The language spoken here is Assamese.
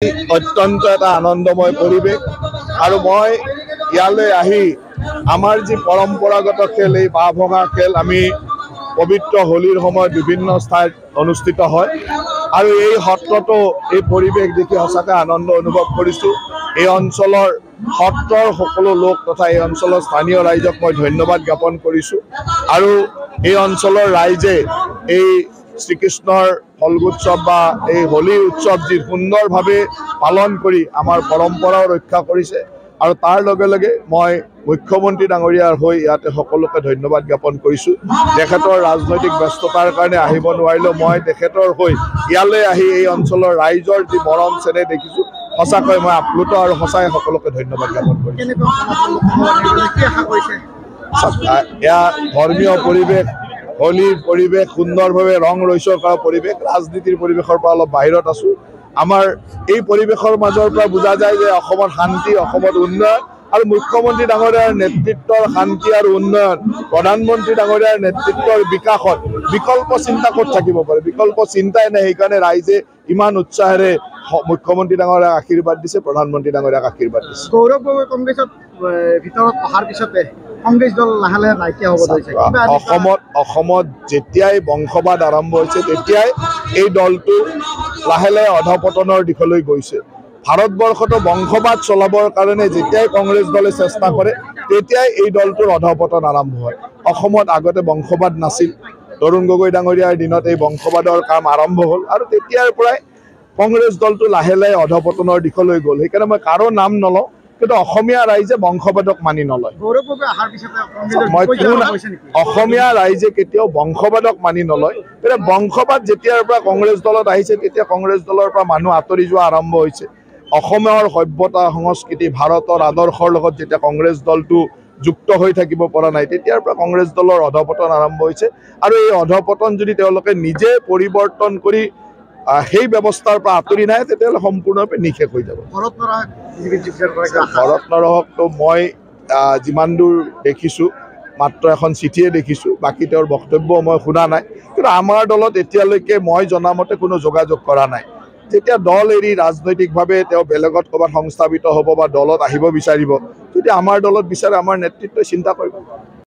অত্যন্ত এটা আনন্দময় পৰিৱেশ আৰু মই ইয়ালৈ আহি আমাৰ যি পৰম্পৰাগত খেল এই বাঁহ ভঙা খেল আমি পবিত্ৰ হোলীৰ সময়ত বিভিন্ন ঠাইত অনুষ্ঠিত হয় আৰু এই সত্ৰটো এই পৰিৱেশ দেখি সঁচাকৈ আনন্দ অনুভৱ কৰিছোঁ। এই অঞ্চলৰ সত্ৰৰ সকলো লোক তথা এই অঞ্চলৰ স্থানীয় ৰাইজক মই ধন্যবাদ জ্ঞাপন কৰিছোঁ আৰু এই অঞ্চলৰ ৰাইজে এই শ্ৰীকৃষ্ণৰ ফল্গোৎসৱ বা এই হোলী উৎসৱ যি সুন্দৰভাৱে পালন কৰি আমাৰ পৰম্পৰাও ৰক্ষা কৰিছে আৰু তাৰ লগে লগে মই মুখ্যমন্ত্ৰী ডাঙৰীয়াৰ হৈ ইয়াতে সকলোকে ধন্যবাদ জ্ঞাপন কৰিছোঁ। তেখেতৰ ৰাজনৈতিক ব্যস্ততাৰ কাৰণে আহিব নোৱাৰিলেও মই তেখেতৰ হৈ ইয়ালৈ আহি এই অঞ্চলৰ ৰাইজৰ যি মৰম চেনেহ দেখিছোঁ সঁচাকৈ মই আপ্লুত আৰু সঁচাই সকলোকে ধন্যবাদ জ্ঞাপন কৰিছোঁ। এয়া ধৰ্মীয় পৰিৱেশ, হোলীৰ পৰিৱেশ, সুন্দৰভাৱে ৰং ৰহইচ কৰা পৰিৱেশ, ৰাজনীতিৰ পৰিৱেশৰ পৰা অলপ বাহিৰত আছোঁ। আমাৰ এই পৰিৱেশৰ মাজৰ পৰা বুজা যায় যে অসমত শান্তি, অসমত উন্নয়ন আৰু মুখ্যমন্ত্ৰী ডাঙৰীয়াৰ নেতৃত্বৰ শান্তি আৰু উন্নয়ন, প্ৰধানমন্ত্ৰী ডাঙৰীয়াৰ নেতৃত্বৰ বিকাশত বিকল্প চিন্তা ক'ত থাকিব পাৰে, বিকল্প চিন্তাই নাই। সেইকাৰণে ৰাইজে ইমান উৎসাহেৰে মুখ্যমন্ত্ৰী ডাঙৰীয়াক আশীৰ্বাদ দিছে, প্ৰধানমন্ত্ৰী ডাঙৰীয়াক আশীৰ্বাদ দিছে। গৌৰৱ গগৈ কংগ্ৰেছত ভিতৰত অহাৰ পিছতে কংগ্ৰেছ দল লাহে লাহে নাইকিয়া হ'ব ধৰিছে। অসমত যেতিয়াই বংশবাদ আৰম্ভ হৈছে তেতিয়াই এই দলটো লাহে লাহে অধপতনৰ দিশলৈ গৈছে। ভাৰতবৰ্ষতো বংশবাদ চলাবৰ কাৰণে যেতিয়াই কংগ্ৰেছ দলে চেষ্টা কৰে তেতিয়াই এই দলটোৰ অধপতন আৰম্ভ হয়। অসমত আগতে বংশবাদ নাছিল, তৰুণ গগৈ ডাঙৰীয়াৰ দিনত এই বংশবাদৰ কাম আৰম্ভ হ'ল আৰু তেতিয়াৰ পৰাই কংগ্ৰেছ দলটো লাহে লাহে অধপতনৰ দিশলৈ গ'ল। সেইকাৰণে মই কাৰো নাম নলওঁ, কিন্তু অসমীয়া ৰাইজে বংশবাদক মানি নলয়। অসমীয়া ৰাইজে কেতিয়াও বংশবাদক মানি নলয়। এতিয়া বংশবাদ যেতিয়াৰ পৰা কংগ্ৰেছ দলত আহিছে তেতিয়া কংগ্ৰেছ দলৰ পৰা মানুহ আঁতৰি যোৱা আৰম্ভ হৈছে। অসমৰ সভ্যতা সংস্কৃতি ভাৰতৰ আদৰ্শৰ লগত যেতিয়া কংগ্ৰেছ দলটো যুক্ত হৈ থাকিব পৰা নাই তেতিয়াৰ পৰা কংগ্ৰেছ দলৰ অধপতন আৰম্ভ হৈছে আৰু এই অধপতন যদি তেওঁলোকে নিজে পৰিৱৰ্তন কৰি সেই ব্যৱস্থাৰ পৰা আঁতৰি নাই তেতিয়াহ'লে সম্পূৰ্ণৰূপে নিশেষ হৈ যাব। ভৰত নৰহকটো মই যিমান দূৰ দেখিছোঁ মাত্ৰ এখন চিঠিয়ে দেখিছোঁ, বাকী তেওঁৰ বক্তব্যও মই শুনা নাই। কিন্তু আমাৰ দলত এতিয়ালৈকে মই জনামতে কোনো যোগাযোগ কৰা নাই। যেতিয়া দল এৰি ৰাজনৈতিকভাৱে তেওঁ বেলেগত ক'ৰবাত সংস্থাপিত হ'ব বা দলত আহিব বিচাৰিব, যদি আমাৰ দলত বিচাৰে আমাৰ নেতৃত্বই চিন্তা কৰিব।